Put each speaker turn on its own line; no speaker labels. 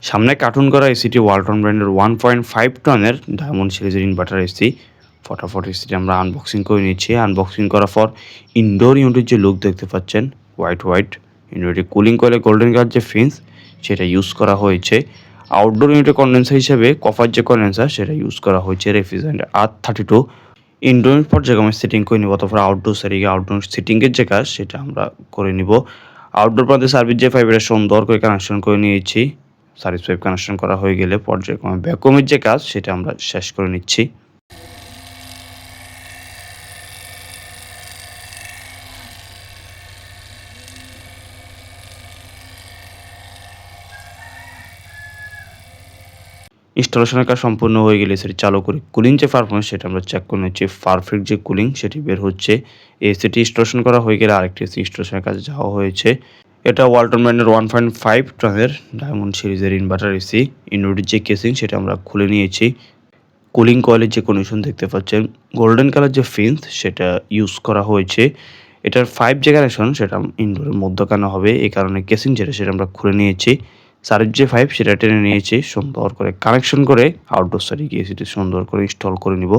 সামনে কার্টুন করা এসিটি ওয়ালটন ব্র্যান্ডের 1.5 টনের ডায়মন্ড সিরিজের ইনভার্টার এসি। ফটাফট এসিটি আমরা আনবক্সিং করে নিচ্ছি। আনবক্সিং করার পর ইনডোর ইউনিটের যে লুক দেখতে পাচ্ছেন, হোয়াইট ইনডোরে কুলিং কয়েলে গোল্ডেন কালার যে ফিন্স সেটা ইউজ করা হয়েছে। আউটডোর ইউনিটের কন্ডেন্সার হিসেবে কপার যে কন্ডেন্সার সেটা ইউজ করা হয়েছে রেফ্রিজারেন্ট R32। ইনডোর পর্যায়ক্রমে সেটিং করে নিব, তারপর আউটডোর সেটিংয়ে আউটডোর সিটিংয়ের যে কাজ সেটা আমরা করে নিব। আউটডোর প্রান্তে সার্ভিস যে ফাইবারে সুন্দর করে কানেকশন করে নিয়েছি। সার্ভিস পাইপ কানেকশন করা হয়ে গেলে পর্যায়ক্রমে ভ্যাকুয়ামের যে কাজ সেটা আমরা শেষ করে নিচ্ছি। ইনস্টলেশনের কাজ সম্পূর্ণ হয়ে গেলে সেটি চালু করে কুলিং যে পারফরমেন্স সেটা আমরা চেক করে নিচ্ছি। পারফেক্ট যে কুলিং সেটি বের হচ্ছে। এসিটি ইনস্টলেশন করা হয়ে গেলে আরেকটি এসি ইনস্টলেশনের কাজে যাওয়া হয়েছে। এটা ওয়ালটন ব্র্যান্ডের 1.5 টনের ডায়মন্ড সিরিজের ইনভার্টার এসি। ইনভার্টারের যে কেসিং সেটা আমরা খুলে নিয়েছি। কুলিং কয়েলের যে কন্ডিশন দেখতে পাচ্ছেন, গোল্ডেন কালার যে ফিন্স সেটা ইউজ করা হয়েছে। এটার 5 যে কানেকশন সেটা ইনডোরের মধ্যখানে হবে, এই কারণে কেসিং যেটা সেটা আমরা খুলে নিয়েছি। সার্ভিস যে 5 সেটা টেনে নিয়েছি, সুন্দর করে কানেকশন করে আউটডোর সাইডে গিয়ে সেটা সুন্দর করে ইনস্টল করে নিব।